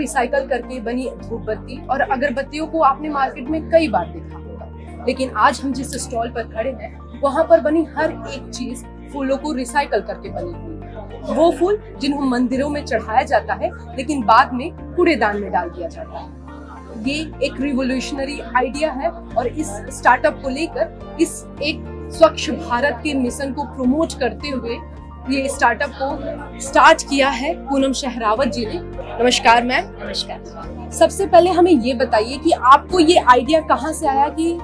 Recycle करके बनी धूप बत्ती और अगरबत्तियों को आपने मार्केट में कई बार देखा होगा, लेकिन आज हम जिस स्टॉल पर खड़े हैं वहाँ पर बनी हर एक चीज फूलों को रिसाइकल करके बनी हुई है। वो फूल जिन्हें मंदिरों में चढ़ाया जाता है लेकिन बाद में कूड़ेदान में डाल दिया जाता है। ये एक रिवोल्यूशनरी आइडिया है और इस स्टार्टअप को लेकर इस एक स्वच्छ भारत के मिशन को प्रमोट करते हुए ये स्टार्टअप को स्टार्ट किया है पूनम शहरावत जी ने। नमस्कार मैम। नमस्कार। सबसे पहले हमें ये बताइए कि आपको ये आइडिया कहाँ से आया कि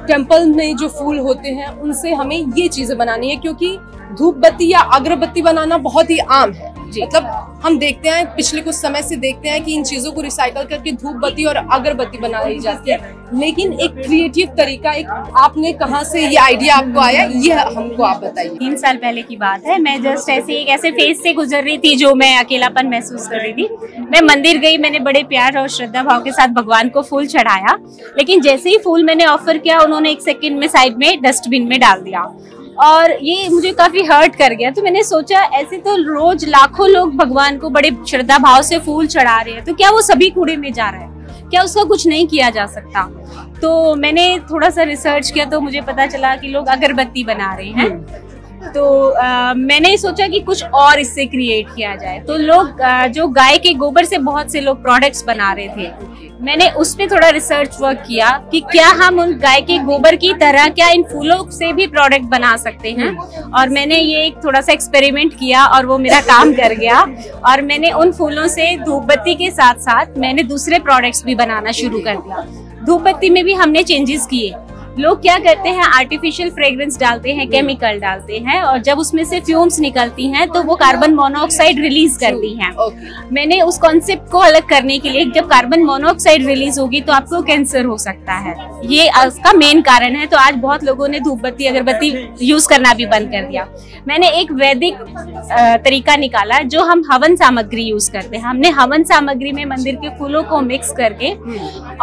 टेम्पल में जो फूल होते हैं उनसे हमें ये चीजें बनानी है, क्योंकि धूप बत्ती या अगरबत्ती बनाना बहुत ही आम है। मतलब हम देखते हैं पिछले कुछ समय से देखते हैं कि इन चीजों को रिसाइकल करके धूप बत्ती और अगरबत्ती बनाई जाती है, लेकिन एक क्रिएटिव तरीका एक आपने कहाँ से ये आइडिया आपको आया, ये हमको आप बताइए। 3 साल पहले की बात है। मैं जस्ट ऐसे फेज से गुजर रही थी जो मैं अकेलापन महसूस कर रही थी। मैं मंदिर गई, मैंने बड़े प्यार और श्रद्धा भाव के साथ भगवान को फूल चढ़ाया, लेकिन जैसे ही फूल मैंने ऑफर किया उन्होंने 1 सेकंड में साइड में डस्टबिन में डाल दिया और ये मुझे काफी हर्ट कर गया। तो मैंने सोचा ऐसे तो रोज लाखों लोग भगवान को बड़े श्रद्धा भाव से फूल चढ़ा रहे हैं, तो क्या वो सभी कूड़े में जा रहे हैं, क्या उसका कुछ नहीं किया जा सकता। तो मैंने थोड़ा सा रिसर्च किया तो मुझे पता चला कि लोग अगरबत्ती बना रहे हैं। तो मैंने सोचा कि कुछ और इससे क्रिएट किया जाए। तो लोग जो गाय के गोबर से बहुत से लोग प्रोडक्ट्स बना रहे थे, मैंने उस पे थोड़ा रिसर्च वर्क किया कि क्या हम उन गाय के गोबर की तरह क्या इन फूलों से भी प्रोडक्ट बना सकते हैं। और मैंने ये एक थोड़ा सा एक्सपेरिमेंट किया और वो मेरा काम कर गया। और मैंने उन फूलों से धूप बत्ती के साथ साथ मैंने दूसरे प्रोडक्ट्स भी बनाना शुरू कर दिया। धूप बत्ती में भी हमने चेंजेस किए। लोग क्या करते हैं, आर्टिफिशियल फ्रेग्रेंस डालते हैं, केमिकल डालते हैं और जब उसमें से फ्यूम्स निकलती हैं तो वो कार्बन मोनोऑक्साइड रिलीज करती हैं। मैंने उस कॉन्सेप्ट को अलग करने के लिए, जब कार्बन मोनोऑक्साइड रिलीज होगी तो आपको कैंसर हो सकता है, ये उसका मेन कारण है। तो आज बहुत लोगों ने धूप बत्ती अगरबत्ती यूज करना भी बंद कर दिया। मैंने एक वैदिक तरीका निकाला जो हम हवन सामग्री यूज करते हैं। हमने हवन सामग्री में मंदिर के फूलों को मिक्स करके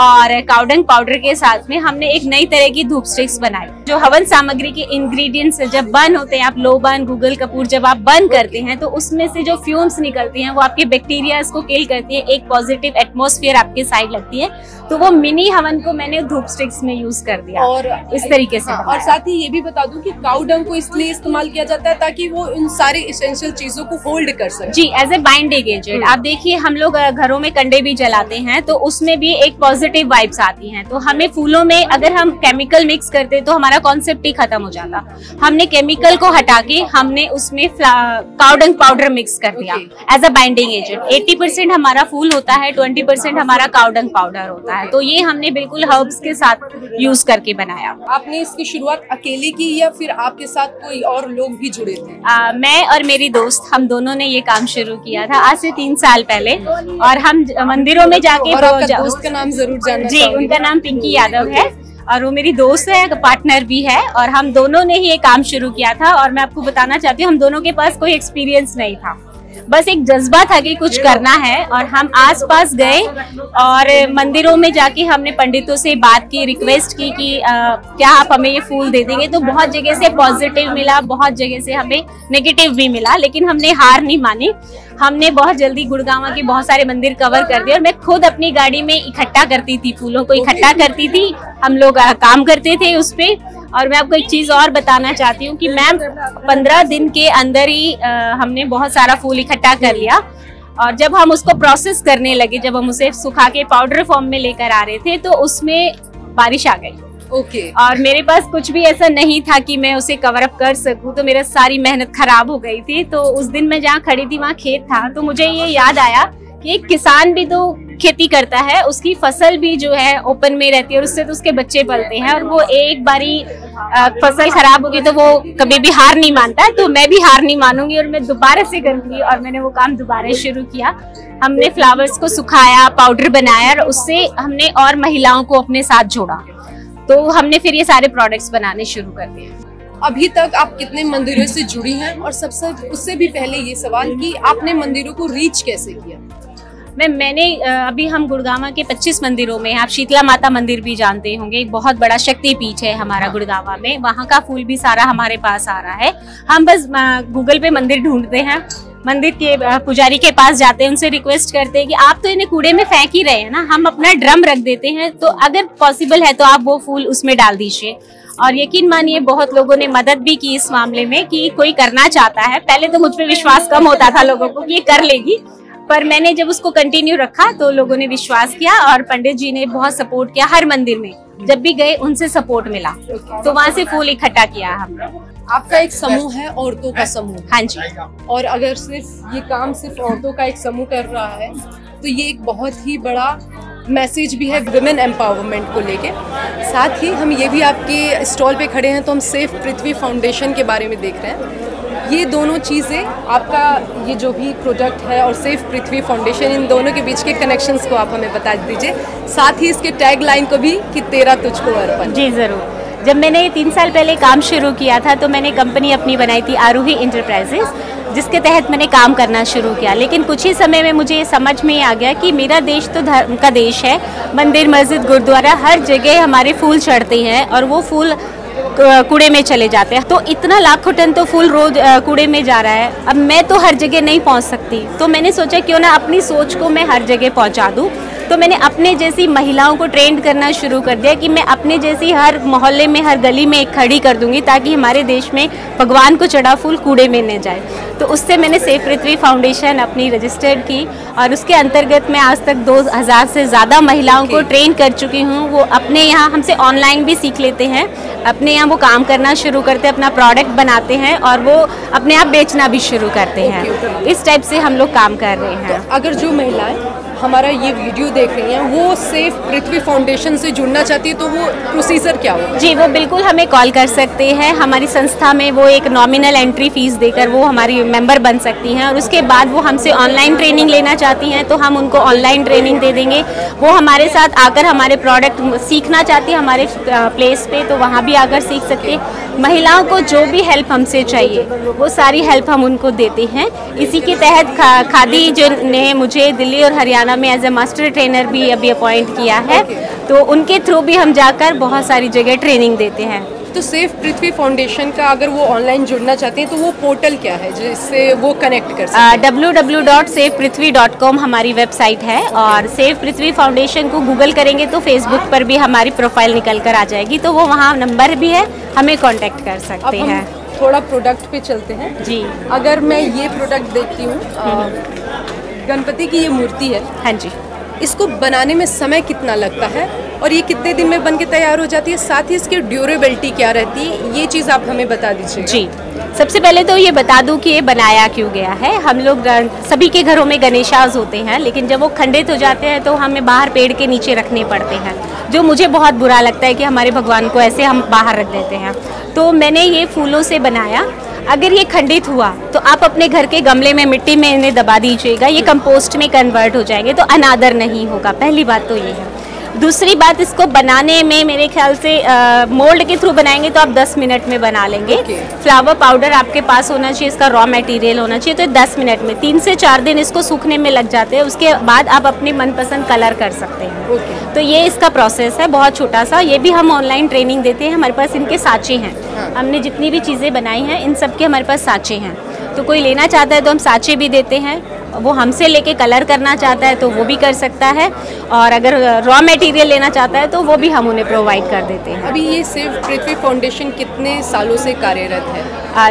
और काउडंग पाउडर के साथ में हमने एक नई तरह की धूप स्टिक्स बनाई। जो हवन सामग्री के इंग्रेडिएंट्स जब बर्न होते हैं, आप लोबान, गूगल कपूर जब आप बर्न करते हैं तो उसमें से जो फ्यूम्स निकलती हैं वो आपके बैक्टीरिया को किल करती है, एक पॉजिटिव एटमॉस्फेयर आपके साइड लगती है। तो वो मिनी हवन को मैंने धूप स्टिक्स में यूज कर दिया और इस तरीके से। और साथ ही ये भी बता दूं कि काउ डंग को इसलिए इस्तेमाल किया जाता है ताकि वो इन सारे इसेंशियल चीजों को होल्ड कर सके। जी, एज ए बाइंडिंग एजेंट। आप देखिए हम लोग घरों में कंडे भी जलाते हैं तो उसमें भी एक पॉजिटिव वाइब्स आती हैं। तो हमें फूलों में अगर हम केमिकल मिक्स करते तो हमारा कॉन्सेप्ट ही खत्म हो जाता। हमने केमिकल को हटा के हमने उसमें काउ डंग पाउडर मिक्स कर दिया एज अ बाइंडिंग एजेंट। 80% हमारा फूल होता है, 20% हमारा काउ डंग पाउडर होता है। तो ये हमने बिल्कुल हर्ब्स के साथ यूज करके बनाया। आपने इसकी शुरुआत अकेले की या फिर आपके साथ कोई और लोग भी जुड़े थे? मैं और मेरी दोस्त, हम दोनों ने ये काम शुरू किया था आज से 3 साल पहले। और हम मंदिरों में जाके, और आपका दोस्त का नाम जरूर जानना जी, उनका नाम पिंकी यादव है और वो मेरी दोस्त है, पार्टनर भी है। और हम दोनों ने ही ये काम शुरू किया था। और मैं आपको बताना चाहती हूँ, हम दोनों के पास कोई एक्सपीरियंस नहीं था, बस एक जज्बा था कि कुछ करना है। और हम आसपास गए और मंदिरों में जाके हमने पंडितों से बात की, रिक्वेस्ट की कि क्या आप हमें ये फूल दे देंगे। तो बहुत जगह से पॉजिटिव मिला, बहुत जगह से हमें नेगेटिव भी मिला, लेकिन हमने हार नहीं मानी। हमने बहुत जल्दी गुड़गांव के बहुत सारे मंदिर कवर कर दिए और मैं खुद अपनी गाड़ी में इकट्ठा करती थी, फूलों को इकट्ठा करती थी। हम लोग काम करते थे उस पे। और मैं आपको एक चीज और बताना चाहती हूँ कि मैम 15 दिन के अंदर ही हमने बहुत सारा फूल इकट्ठा कर लिया। और जब हम उसको प्रोसेस करने लगे, जब हम उसे सुखा के पाउडर फॉर्म में लेकर आ रहे थे तो उसमें बारिश आ गई। और मेरे पास कुछ भी ऐसा नहीं था कि मैं उसे कवर अप कर सकूं, तो मेरा सारी मेहनत खराब हो गई थी। तो उस दिन मैं जहाँ खड़ी थी वहाँ खेत था, तो मुझे ये याद आया कि एक किसान भी तो खेती करता है, उसकी फसल भी जो है ओपन में रहती है और उससे तो उसके बच्चे पलते हैं। और वो एक बारी फसल खराब होगी तो वो कभी भी हार नहीं मानता। तो मैं भी हार नहीं मानूंगी और मैं दोबारा से करूंगी। और मैंने वो काम दोबारा शुरू किया। हमने फ्लावर्स को सुखाया, पाउडर बनाया और उससे हमने और महिलाओं को अपने साथ जोड़ा। तो हमने फिर ये सारे प्रोडक्ट्स बनाने शुरू कर दिए। अभी तक आप कितने मंदिरों से जुड़ी हैं? और सबसे उससे भी पहले ये सवाल कि आपने मंदिरों को रीच कैसे किया? मैंने अभी हम गुड़गांव के 25 मंदिरों में, आप शीतला माता मंदिर भी जानते होंगे, एक बहुत बड़ा शक्ति पीठ है हमारा गुड़गांव में। वहाँ का फूल भी सारा हमारे पास आ रहा है। हम बस गूगल पे मंदिर ढूंढते हैं, मंदिर के पुजारी के पास जाते हैं, उनसे रिक्वेस्ट करते हैं कि आप तो इन्हें कूड़े में फेंक ही रहे हैं ना, हम अपना ड्रम रख देते हैं, तो अगर पॉसिबल है तो आप वो फूल उसमें डाल दीजिए। और यकीन मानिए बहुत लोगों ने मदद भी की इस मामले में कि कोई करना चाहता है। पहले तो मुझ पे विश्वास कम होता था लोगों को कि ये कर लेगी, पर मैंने जब उसको कंटिन्यू रखा तो लोगों ने विश्वास किया और पंडित जी ने बहुत सपोर्ट किया। हर मंदिर में जब भी गए उनसे सपोर्ट मिला, तो वहाँ से फूल इकट्ठा किया हमने। आपका एक समूह है, औरतों का समूह। हाँ जी। और अगर सिर्फ ये काम सिर्फ औरतों का एक समूह कर रहा है तो ये एक बहुत ही बड़ा मैसेज भी है वुमेन एम्पावरमेंट को लेके। साथ ही हम ये भी आपके स्टॉल पे खड़े हैं तो हम सेफ पृथ्वी फाउंडेशन के बारे में देख रहे हैं। ये दोनों चीज़ें, आपका ये जो भी प्रोडक्ट है और सेफ पृथ्वी फाउंडेशन, इन दोनों के बीच के कनेक्शंस को आप हमें बता दीजिए। साथ ही इसके टैग लाइन को भी कि तेरा तुझको अर्पण। जी ज़रूर। जब मैंने 3 साल पहले काम शुरू किया था तो मैंने कंपनी अपनी बनाई थी आरूही इंटरप्राइजेस, जिसके तहत मैंने काम करना शुरू किया। लेकिन कुछ ही समय में मुझे ये समझ में आ गया कि मेरा देश तो धर्म का देश है। मंदिर, मस्जिद, गुरुद्वारा, हर जगह हमारे फूल चढ़ते हैं और वो फूल कूड़े में चले जाते हैं। तो इतना लाखों टन तो फूल रोज कूड़े में जा रहा है। अब मैं तो हर जगह नहीं पहुंच सकती, तो मैंने सोचा क्यों ना अपनी सोच को मैं हर जगह पहुंचा दूं। तो मैंने अपने जैसी महिलाओं को ट्रेंड करना शुरू कर दिया कि मैं अपने जैसी हर मोहल्ले में, हर गली में एक खड़ी कर दूंगी, ताकि हमारे देश में भगवान को चढ़ा फूल कूड़े में न जाए। तो उससे मैंने सेफ पृथ्वी फाउंडेशन अपनी रजिस्टर्ड की और उसके अंतर्गत मैं आज तक 2000 से ज़्यादा महिलाओं को ट्रेन कर चुकी हूँ। वो अपने यहाँ हमसे ऑनलाइन भी सीख लेते हैं, अपने यहाँ वो काम करना शुरू करते हैं, अपना प्रोडक्ट बनाते हैं और वो अपने आप बेचना भी शुरू करते हैं। इस टाइप से हम लोग काम कर रहे हैं। तो अगर जो महिलाएं हमारा ये वीडियो देख रही हैं वो सेफ पृथ्वी फाउंडेशन से जुड़ना चाहती है तो वो प्रोसीजर क्या होगा? जी, वो बिल्कुल हमें कॉल कर सकते हैं। हमारी संस्था में वो एक नॉमिनल एंट्री फीस देकर वो हमारी मेंबर बन सकती हैं और उसके बाद वो हमसे ऑनलाइन ट्रेनिंग लेना चाहती हैं तो हम उनको ऑनलाइन ट्रेनिंग दे देंगे। वो हमारे साथ आकर हमारे प्रोडक्ट सीखना चाहती है हमारे प्लेस पे, तो वहाँ भी आकर सीख सकते हैं। महिलाओं को जो भी हेल्प हमसे चाहिए वो सारी हेल्प हम उनको देते हैं। इसी के तहत खादी जो ने मुझे दिल्ली और हरियाणा में एज ए मास्टर ट्रेनर भी अभी अपॉइंट किया है, तो उनके थ्रू भी हम जाकर बहुत सारी जगह ट्रेनिंग देते हैं। तो सेफ पृथ्वी फाउंडेशन का अगर वो ऑनलाइन जुड़ना चाहते हैं तो वो पोर्टल क्या है जिससे वो कनेक्ट कर सकते हैं? www.safeprithvi.com हमारी वेबसाइट है और सेफ पृथ्वी फाउंडेशन को गूगल करेंगे तो फेसबुक पर भी हमारी प्रोफाइल निकल कर आ जाएगी, तो वो वहाँ नंबर भी है, हमें कांटेक्ट कर सकते हैं। थोड़ा प्रोडक्ट पे चलते हैं जी। अगर मैं ये प्रोडक्ट देखती हूँ, गणपति की ये मूर्ति है। हाँ जी। इसको बनाने में समय कितना लगता है और ये कितने दिन में बन के तैयार हो जाती है? साथ ही इसकी ड्यूरेबिलिटी क्या रहती है, ये चीज़ आप हमें बता दीजिए। जी, सबसे पहले तो ये बता दूं कि ये बनाया क्यों गया है। हम लोग सभी के घरों में गणेशास होते हैं, लेकिन जब वो खंडित हो जाते हैं तो हमें बाहर पेड़ के नीचे रखने पड़ते हैं, जो मुझे बहुत बुरा लगता है कि हमारे भगवान को ऐसे हम बाहर रख देते हैं। तो मैंने ये फूलों से बनाया। अगर ये खंडित हुआ तो आप अपने घर के गमले में मिट्टी में इन्हें दबा दीजिएगा, ये कंपोस्ट में कन्वर्ट हो जाएंगे, तो अनादर नहीं होगा। पहली बात तो ये है। दूसरी बात, इसको बनाने में मेरे ख्याल से मोल्ड के थ्रू बनाएंगे तो आप 10 मिनट में बना लेंगे। फ्लावर पाउडर आपके पास होना चाहिए, इसका रॉ मटेरियल होना चाहिए, तो 10 मिनट में 3 से 4 दिन इसको सूखने में लग जाते हैं। उसके बाद आप अपने मनपसंद कलर कर सकते हैं। तो ये इसका प्रोसेस है, बहुत छोटा सा। ये भी हम ऑनलाइन ट्रेनिंग देते हैं। हमारे पास इनके साँचे हैं। हमने जितनी भी चीज़ें बनाई हैं इन सब के हमारे पास साँचे हैं, तो कोई लेना चाहता है तो हम साँचे भी देते हैं। वो हमसे लेके कलर करना चाहता है तो वो भी कर सकता है, और अगर रॉ मटेरियल लेना चाहता है तो वो भी हम उन्हें प्रोवाइड कर देते हैं। अभी ये सेफ पृथ्वी फाउंडेशन कितने सालों से कार्यरत है?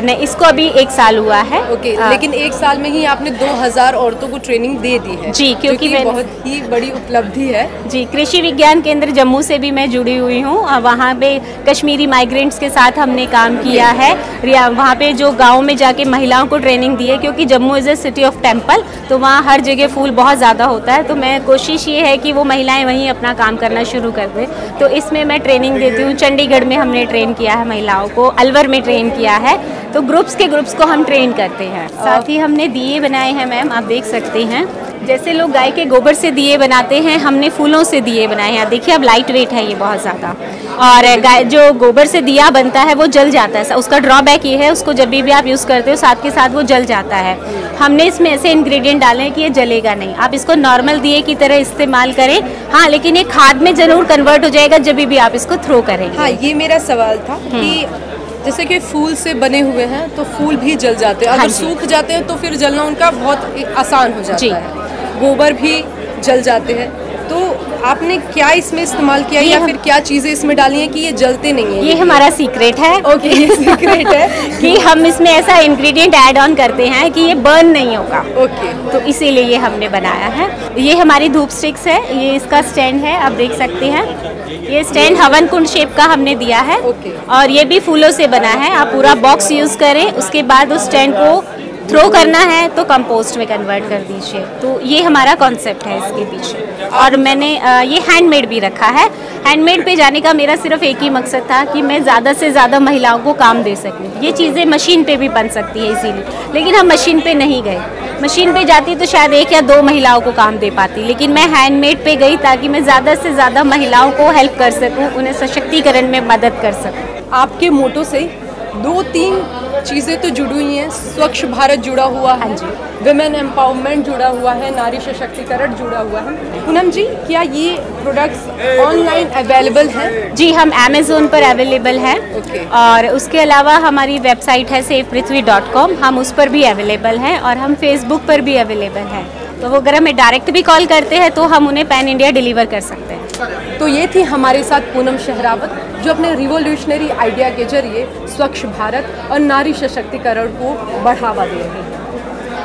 नहीं, इसको अभी 1 साल हुआ है। लेकिन 1 साल में ही आपने 2000 औरतों को ट्रेनिंग दे दी है। जी, क्योंकि बहुत ही बड़ी उपलब्धि है। जी, कृषि विज्ञान केंद्र जम्मू से भी मैं जुड़ी हुई हूँ। वहाँ पे कश्मीरी माइग्रेंट्स के साथ हमने काम किया है। वहाँ पे जो गाँव में जाके महिलाओं को ट्रेनिंग दी है, क्योंकि Jammu is a city of temple, तो वहाँ हर जगह फूल बहुत ज़्यादा होता है। तो मैं कोशिश ये है कि वो महिलाएं वहीं अपना काम करना शुरू कर दें, तो इसमें मैं ट्रेनिंग देती हूँ। चंडीगढ़ में हमने ट्रेन किया है महिलाओं को, अलवर में ट्रेन किया है, तो ग्रुप्स को हम ट्रेन करते हैं। साथ ही हमने दिए बनाए हैं मैम, आप देख सकते हैं। जैसे लोग गाय के गोबर से दिए बनाते हैं, हमने फूलों से दिए बनाए हैं। देखिए अब लाइट वेट है ये बहुत ज़्यादा, और गाय जो गोबर से दिया बनता है वो जल जाता है। उसका ड्रॉबैक ये है, उसको जब भी आप यूज़ करते हो साथ के साथ वो जल जाता है। हमने इसमें ऐसे इंग्रेडिएंट डाले हैं कि ये जलेगा नहीं। आप इसको नॉर्मल दिए की तरह इस्तेमाल करें, हाँ, लेकिन ये खाद में ज़रूर कन्वर्ट हो जाएगा जब भी आप इसको थ्रो करेंगे। हाँ, ये मेरा सवाल था कि जैसे कि फूल से बने हुए हैं तो फूल भी जल जाते हैं, हाँ अगर जी। सूख जाते हैं तो फिर जलना उनका बहुत आसान हो जी। जाता है। गोबर भी जल जाते हैं, तो आपने क्या इसमें इस्तेमाल किया या फिर क्या चीज़ें इसमें डाली हैं कि ये जलते नहीं हैं? ये हमारा सीक्रेट है। ओके, ये सीक्रेट है कि हम इसमें ऐसा इंग्रेडिएंट ऐड ऑन करते हैं कि ये बर्न नहीं होगा। ओके, तो इसीलिए ये हमने बनाया है। ये हमारी धूप स्टिक्स है, ये इसका स्टैंड है, आप देख सकते हैं। ये स्टैंड हवन कुंड शेप का हमने दिया है ओके। और ये भी फूलों से बना है। आप पूरा बॉक्स यूज़ करें, उसके बाद उस स्टैंड को थ्रो करना है तो कंपोस्ट में कन्वर्ट कर दीजिए। तो ये हमारा कॉन्सेप्ट है इसके पीछे। और मैंने ये हैंडमेड भी रखा है। हैंडमेड पे जाने का मेरा सिर्फ एक ही मकसद था कि मैं ज़्यादा से ज़्यादा महिलाओं को काम दे सकूं। ये चीज़ें मशीन पे भी बन सकती है इसीलिए, लेकिन हम मशीन पे नहीं गए। मशीन पे जाती तो शायद 1 या 2 महिलाओं को काम दे पाती, लेकिन मैं हैंडमेड पे गई ताकि मैं ज़्यादा से ज़्यादा महिलाओं को हेल्प कर सकूँ, उन्हें सशक्तिकरण में मदद कर सकूँ। आपके मोटो से 2-3 चीज़ें तो जुड़ी हुई हैं। स्वच्छ भारत जुड़ा हुआ है, हाँ जी। विमेन एम्पावरमेंट जुड़ा हुआ है, नारी सशक्तिकरण जुड़ा हुआ है। पूनम जी, क्या ये प्रोडक्ट्स ऑनलाइन अवेलेबल हैं? जी, हम अमेज़ोन पर अवेलेबल हैं। ओके। और उसके अलावा हमारी वेबसाइट है savepritvi.com, हम उस पर भी अवेलेबल हैं और हम फेसबुक पर भी अवेलेबल हैं। तो वो अगर हमें डायरेक्ट भी कॉल करते हैं तो हम उन्हें पैन इंडिया डिलीवर कर सकते हैं। तो ये थी हमारे साथ पूनम शहरावत, जो अपने रिवोल्यूशनरी आइडिया के जरिए स्वच्छ भारत और नारी सशक्तिकरण को बढ़ावा दे रहे हैं।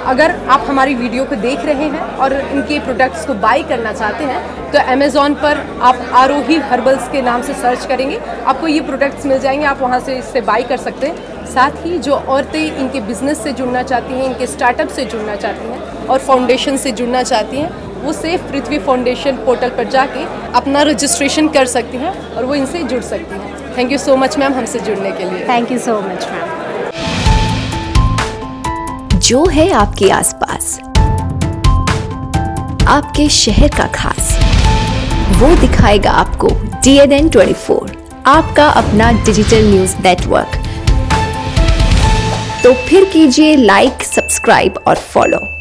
अगर आप हमारी वीडियो को देख रहे हैं और इनके प्रोडक्ट्स को बाई करना चाहते हैं तो अमेज़ॉन पर आप आरोही हर्बल्स के नाम से सर्च करेंगे, आपको ये प्रोडक्ट्स मिल जाएंगे, आप वहाँ से इससे बाई कर सकते हैं। साथ ही जो औरतें इनके बिजनेस से जुड़ना चाहती हैं, इनके स्टार्टअप से जुड़ना चाहती हैं और फाउंडेशन से जुड़ना चाहती हैं, वो सेफ पृथ्वी फाउंडेशन पोर्टल पर जाके अपना रजिस्ट्रेशन कर सकती हैं और वो इनसे जुड़ सकती हैं। Thank you so much ma'am हमसे जुड़ने के लिए। Thank you so much ma'am. जो है आपके आसपास, आपके शहर का खास, वो दिखाएगा आपको DNN 24, आपका अपना डिजिटल न्यूज नेटवर्क। तो फिर कीजिए लाइक, सब्सक्राइब और फॉलो।